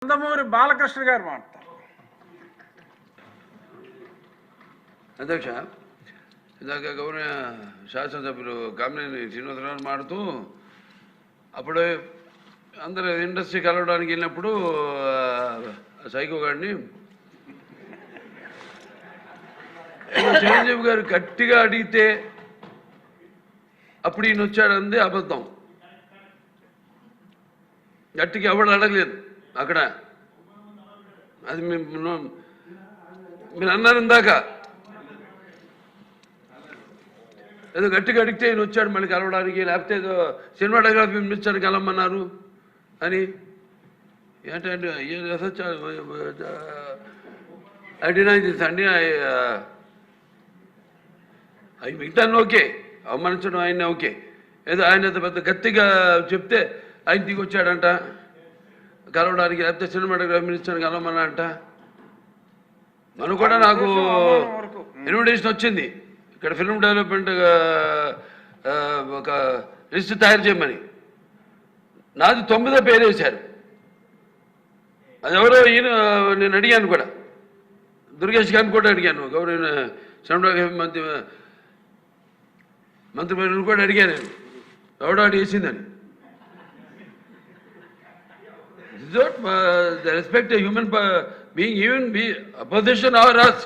నందమూరి బాలకృష్ణ గారు మాట్లాడతారు. అధ్యక్ష, ఇందాక గౌరవ శాసనసభ్యులు కామినేని శ్రీనివాసరావు మాడుతూ అప్పుడు అందరూ ఇండస్ట్రీ కలవడానికి వెళ్ళినప్పుడు సైకో గారిని చిరంజీవి గారు గట్టిగా అడిగితే అప్పుడు ఈయన వచ్చాడంది అబద్ధం. గట్టిగా ఎవడు అడగలేదు అక్కడ. అది మీరు అన్నారు ఇందాక, ఏదో గట్టిగా అడిగితే ఈయన వచ్చాడు మళ్ళీ కలవడానికి, లేకపోతే ఏదో సినిమాటోగ్రఫీ మినిస్టర్ని కలవమన్నారు అని. ఏంటంటే ఐ డినై దిస్ అండి. అవి మిగతాన్ని ఓకే, అవమానించడం ఆయన ఓకే. ఏదో ఆయన పెద్ద గట్టిగా చెప్తే ఆయన దిగి వచ్చాడంట కలవడానికి, లేకపోతే సినిమాటోగ్రఫీ మినిస్టర్ని కలవమన్నా అంట. మనం కూడా నాకు ఇన్విటేషన్ వచ్చింది ఇక్కడ ఫిల్మ్ డెవలప్మెంట్ ఒక లిస్ట్ తయారు చేయమని. నాది 9వ పేరు వేశారు. అది ఎవరో ఈయన నేను అడిగాను కూడా, దుర్గేష్ గారిని కూడా అడిగాను, గౌరవ సినిమాటోగ్రఫీ మంత్రి కూడా అడిగాను నేను, ఎవడో అడిగేసిందని. The respect a human being, even be opposition or us.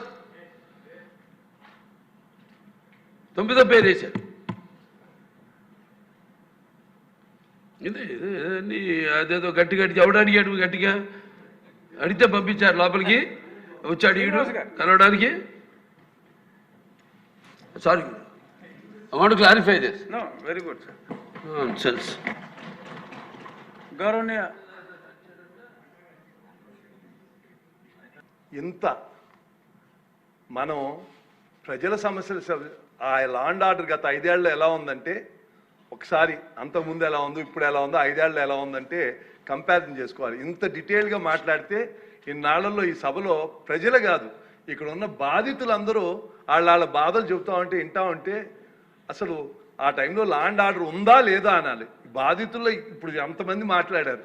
9వ పేరు వేశారు. ఇదే అదేదో గట్టి ఎవడు అడిగాడు, గట్టిగా అడిగితే పంపించారు లోపలికి, వచ్చాడు ఈడు కలవడానికి. Sorry, I want to clarify this. No, very good, sir. Nonsense. గౌరవనీయ ఇంత మనం ప్రజల సమస్యలు ఆ లా అండ్ ఆర్డర్ గత 5 ఏళ్ళలో ఎలా ఉందంటే, ఒకసారి అంతకుముందు ఎలా ఉందో ఇప్పుడు ఎలా ఉందో 5 ఏళ్ళలో ఎలా ఉందంటే కంపారిజన్ చేసుకోవాలి. ఇంత డీటెయిల్గా మాట్లాడితే ఇన్నాళ్లలో ఈ సభలో ప్రజలు కాదు, ఇక్కడ ఉన్న బాధితులందరూ వాళ్ళ బాధలు చెబుతా ఉంటే వింటా ఉంటే అసలు ఆ టైంలో లా అండ్ ఆర్డర్ ఉందా లేదా అనాలి. బాధితుల్లో ఇప్పుడు ఎంతమంది మాట్లాడారు.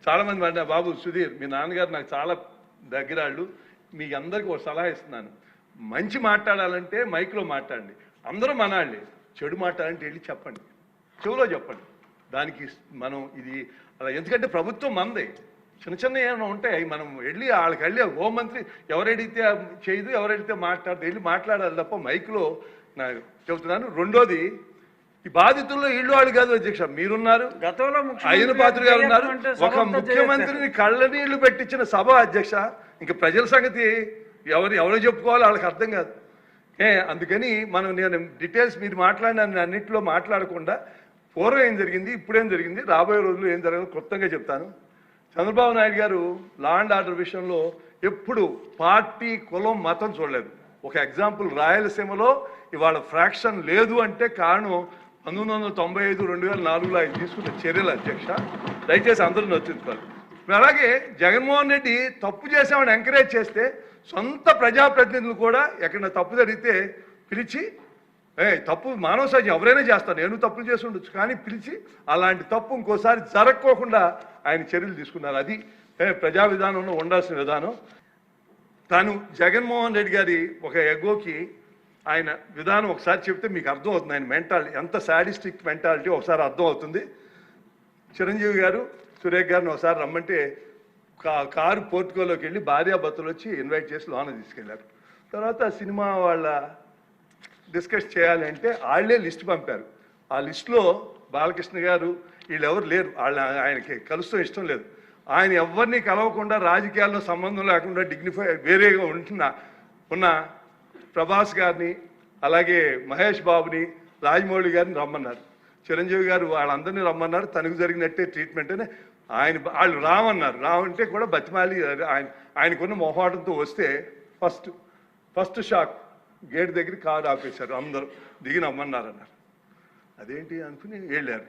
చాలామంది మాట్లాడారు. బాబు సుధీర్, మీ నాన్నగారు నాకు చాలా దగ్గరాళ్ళు, మీకు అందరికీ ఒక సలహా ఇస్తున్నాను. మంచి మాట్లాడాలంటే మైక్లో మాట్లాడండి, అందరూ మనాళ్ళే. చెడు మాట్లాడాలంటే వెళ్ళి చెప్పండి, చెవులో చెప్పండి. దానికి మనం ఇది అలా, ఎందుకంటే ప్రభుత్వం మనదే. చిన్న ఏమైనా ఉంటాయి, మనం వెళ్ళి వాళ్ళకి వెళ్ళి హోంమంత్రి ఎవరెడితే చేయదు, ఎవరెడితే మాట్లాడదు, వెళ్ళి మాట్లాడాలి తప్ప మైక్లో నాకు చెబుతున్నాను. రెండోది, ఈ బాధితుల్లో ఇళ్ళు వాళ్ళు కాదు అధ్యక్ష, మీరున్నారు, గతంలో ఆయన పాత్ర గారు ఉన్నారు. ఒక ముఖ్యమంత్రిని కళ్ళ నీళ్లు పెట్టించిన సభ అధ్యక్ష. ఇంకా ప్రజల సంగతి ఎవరో చెప్పుకోవాలో వాళ్ళకి అర్థం కాదు. అందుకని నేను డీటెయిల్స్ మీరు మాట్లాడిన అన్నింటిలో మాట్లాడకుండా పూర్వం ఏం జరిగింది, ఇప్పుడేం జరిగింది, రాబోయే రోజుల్లో ఏం జరగదు క్లుప్తంగా చెప్తాను. చంద్రబాబు నాయుడు గారు లా అండ్ ఆర్డర్ విషయంలో ఎప్పుడు పార్టీ, కులం, మతం చూడలేదు. ఒక ఎగ్జాంపుల్, రాయలసీమలో ఇవాళ ఫ్రాక్షన్ లేదు అంటే కారణం 1995, 2004లో ఆయన తీసుకున్న చర్యలు అధ్యక్ష. దయచేసి అందరూ నచ్చుకోవాలి. అలాగే జగన్మోహన్ రెడ్డి తప్పు చేసామని ఎంకరేజ్ చేస్తే సొంత ప్రజాప్రతినిధులు కూడా ఎక్కడైనా తప్పు జరిగితే పిలిచి, తప్పు మానవ సహజం, ఎవరైనా చేస్తారు, నేను తప్పులు చేసి ఉండొచ్చు, కానీ పిలిచి అలాంటి తప్పు ఇంకోసారి జరగకోకుండా ఆయన చర్యలు తీసుకున్నారు. అది ప్రజా విధానంలో ఉండాల్సిన విధానం. తాను జగన్మోహన్ రెడ్డి గారి ఒక ఎగోకి ఆయన విధానం ఒకసారి చెప్తే మీకు అర్థం అవుతుంది. ఆయన మెంటాలిటీ ఎంత సాడిస్టిక్ మెంటాలిటీ ఒకసారి అర్థం అవుతుంది. చిరంజీవి గారు, సురేఖ్ గారిని ఒకసారి రమ్మంటే కారు పోర్టుకోలోకి వెళ్ళి భార్యాభర్తలు వచ్చి ఇన్వైట్ చేసి లోన తీసుకెళ్లారు. తర్వాత సినిమా వాళ్ళ డిస్కస్ చేయాలి అంటే వాళ్ళే లిస్ట్ పంపారు. ఆ లిస్టులో బాలకృష్ణ గారు వీళ్ళెవరు లేరు, ఆయనకి కలుస్తూ ఇష్టం లేదు. ఆయన ఎవరిని కలవకుండా, రాజకీయాల్లో సంబంధం లేకుండా డిగ్నిఫై వేరేగా ఉన్న ప్రభాస్ గారిని, అలాగే మహేష్ బాబుని, రాజమౌళి గారిని రమ్మన్నారు. చిరంజీవి గారు వాళ్ళందరినీ రమ్మన్నారు. తనకు జరిగినట్టే ట్రీట్మెంట్ అని వాళ్ళు రామన్నారు. రామంటే కూడా బతిమాలి ఆయనకున్న మొహాటంతో వస్తే ఫస్ట్ షాక్ గేట్ దగ్గర కారు ఆపేశారు. అందరూ దిగి నమ్మన్నారన్నారు. అదేంటి అనుకుని వెళ్ళారు.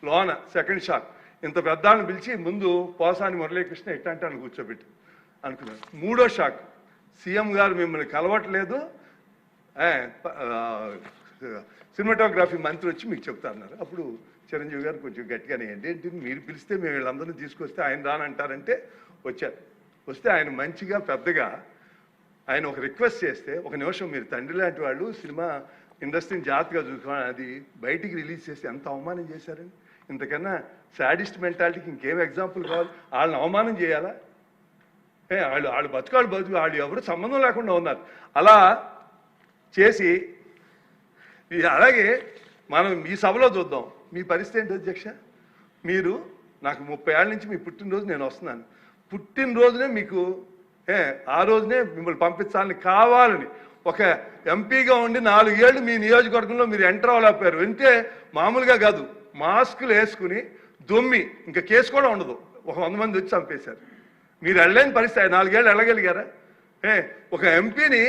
లోన సెకండ్ షాక్, ఇంత పెద్దాళ్ళని పిలిచి ముందు పోసాని మురళీకృష్ణ ఎట్టంటే అని కూర్చోబెట్టి అనుకున్నారు. మూడో షాక్, సీఎం గారు మిమ్మల్ని కలవట్లేదు, సినిమాటోగ్రఫీ మంత్రి వచ్చి మీకు చెప్తా అన్నారు. అప్పుడు చిరంజీవి గారు కొంచెం గట్టిగానే ఏంటి మీరు పిలిస్తే మేము వీళ్ళందరినీ తీసుకొస్తే ఆయన రానంటారంటే వచ్చారు. వస్తే ఆయన మంచిగా పెద్దగా ఆయన ఒక రిక్వెస్ట్ చేస్తే, ఒక నిమిషం మీరు తండ్రి లాంటి వాళ్ళు సినిమా ఇండస్ట్రీని జాగ్రత్తగా చూసుకోవాలి, అది బయటికి రిలీజ్ చేస్తే ఎంత అవమానం చేశారని. ఇంతకన్నా సాడిస్ట్ మెంటాలిటీకి ఇంకేం ఎగ్జాంపుల్ కావాలి? వాళ్ళని అవమానం చేయాలా? వాళ్ళు బతుకు వాళ్ళు ఎవరు సంబంధం లేకుండా ఉన్నారు. అలా చేసి అలాగే మనం ఈ సభలో చూద్దాం. మీ పరిస్థితి ఏంటి అధ్యక్ష? మీరు నాకు 30 ఏళ్ళ నుంచి మీ పుట్టినరోజు నేను వస్తున్నాను. పుట్టినరోజునే మీకు ఆ రోజునే మిమ్మల్ని పంపించాలని కావాలని ఒక ఎంపీగా ఉండి 4 ఏళ్ళు మీ నియోజకవర్గంలో మీరు ఎంటర్ అవ్వలేకపోయారు. అంటే మామూలుగా కాదు, మాస్కులు వేసుకుని దొమ్మి ఇంకా కేసు కూడా ఉండదు, ఒక 100 మంది వచ్చి చంపేశారు. మీరు వెళ్ళలేని పరిస్థితి. 4 ఏళ్ళు వెళ్ళగలిగారా? ఒక ఎంపీని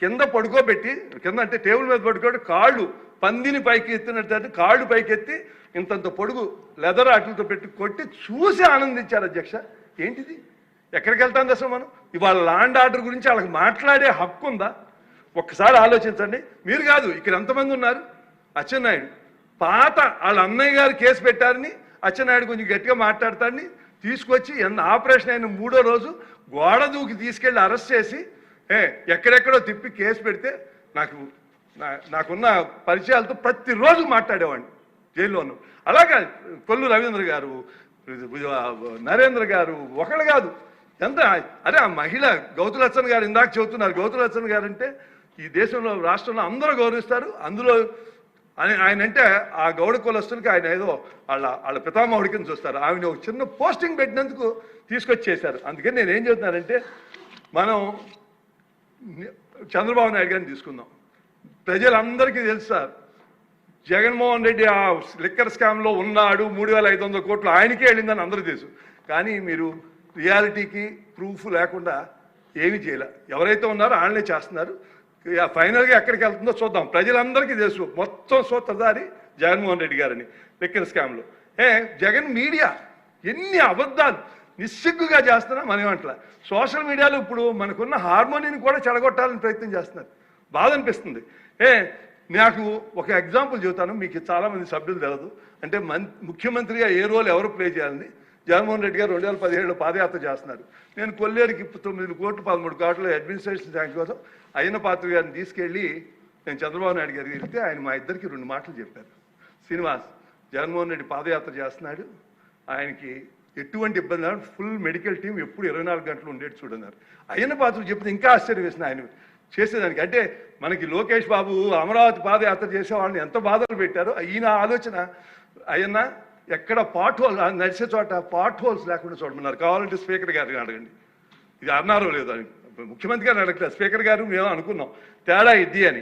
కింద పడుకోబెట్టి, కింద అంటే టేబుల్ మీద పడుకోబెట్టి కాళ్ళు పందిని పైకి ఎత్తినట్టు కాళ్ళు పైకి ఎత్తి ఇంతంత పొడుగు లెదర్ అట్లతో పెట్టి కొట్టి చూసి ఆనందించారు అధ్యక్ష. ఏంటిది? ఎక్కడికి వెళ్తాంది అసలు మనం? ఇవాళ ల్యాండ్ ఆర్డర్ గురించి వాళ్ళకి మాట్లాడే హక్కు ఉందా? ఒక్కసారి ఆలోచించండి. మీరు కాదు, ఇక్కడ ఎంతమంది ఉన్నారు? అచ్చెన్నాయుడు పాత వాళ్ళ అన్నయ్య గారు కేసు పెట్టారని అచ్చెన్నాయుడు కొంచెం గట్టిగా మాట్లాడతాడని తీసుకొచ్చి ఆపరేషన్ అయిన 3వ రోజు గోడ దూకి తీసుకెళ్ళి అరెస్ట్ చేసి ఎక్కడెక్కడో తిప్పి కేసు పెడితే నాకున్న పరిచయాలతో ప్రతిరోజు మాట్లాడేవాడిని జైల్లోనూ. అలాగా కొల్లు రవీంద్ర గారు, నరేంద్ర గారు, ఒకళ్ళు కాదు ఎంత. అరే ఆ మహిళ గౌతులచ్చన్ గారు ఇందాక చెబుతున్నారు. గౌతులచ్చన్ గారు అంటే ఈ దేశంలో రాష్ట్రంలో అందరూ గౌరవిస్తారు. అందులో ఆయన అంటే ఆ గౌడ కులస్తులకి ఆయన ఏదో వాళ్ళ పితామహుడి కింద చూస్తారు. ఆమెను ఒక చిన్న పోస్టింగ్ పెట్టినందుకు తీసుకొచ్చేశారు. అందుకని నేను ఏం చెబుతున్నానంటే, మనం చంద్రబాబు నాయుడు గారిని తీసుకుందాం. ప్రజలందరికీ తెలుసు సార్, జగన్మోహన్ రెడ్డి ఆ లిక్కర్ స్కామ్లో ఉన్నాడు, 3500 కోట్లు ఆయనకే వెళ్ళిందని అందరూ తెలుసు. కానీ మీరు రియాలిటీకి ప్రూఫ్ లేకుండా ఏమీ చేయలే. ఎవరైతే ఉన్నారో వాళ్ళనే చేస్తున్నారు. ఫైనల్గా ఎక్కడికి వెళ్తుందో చూద్దాం. ప్రజలందరికీ తెలుసు మొత్తం సూత్రధారి జగన్మోహన్ రెడ్డి గారని లిక్కర్ స్కామ్లో. జగన్ మీడియా ఎన్ని అబద్ధాలు నిస్సిగ్గుగా చేస్తున్నా మనం అట్లా. సోషల్ మీడియాలో ఇప్పుడు మనకున్న హార్మోనీని కూడా చెడగొట్టాలని ప్రయత్నం చేస్తున్నారు. బాధ అనిపిస్తుంది. నాకు ఒక ఎగ్జాంపుల్ చెబుతాను, మీకు చాలామంది సభ్యులు తెలియదు. అంటే ముఖ్యమంత్రిగా ఏ రోల్ ఎవరు ప్లే చేయాలని జగన్మోహన్ రెడ్డి గారు 2017లో పాదయాత్ర చేస్తున్నారు. నేను కొల్లేరుకి 9 కోట్లు 13 కోట్ల అడ్మినిస్ట్రేషన్ శాంక్షన్ కోసం అయ్యన్న పాత్ర గారిని తీసుకెళ్ళి నేను చంద్రబాబు నాయుడు గారికి వెళ్తే ఆయన మా ఇద్దరికి 2 మాటలు చెప్పారు. శ్రీనివాస్, జగన్మోహన్ రెడ్డి పాదయాత్ర చేస్తున్నాడు, ఆయనకి ఎటువంటి ఇబ్బంది లేదు, ఫుల్ మెడికల్ టీం ఎప్పుడు 24 గంటలు ఉండేది చూడన్నారు. అయ్యన్న పాత్ర చెప్తే ఇంకా ఆశ్చర్యం వేసిన ఆయన చేసేదానికి. అంటే మనకి లోకేష్ బాబు అమరావతి పాదయాత్ర చేసే వాళ్ళని ఎంత బాధలు పెట్టారో ఈయన ఆలోచన. అయ్యన్న ఎక్కడ పాట్ హోల్ నడిచే చోట పాట్ హోల్స్ లేకుండా చూడమన్నారు. కావాలంటే స్పీకర్ గారిని అడగండి, ఇది అన్నారో లేదో అని. ముఖ్యమంత్రి గారిని అడగలేదు, స్పీకర్ గారు మేము అనుకున్నాం తేడా ఇది అని.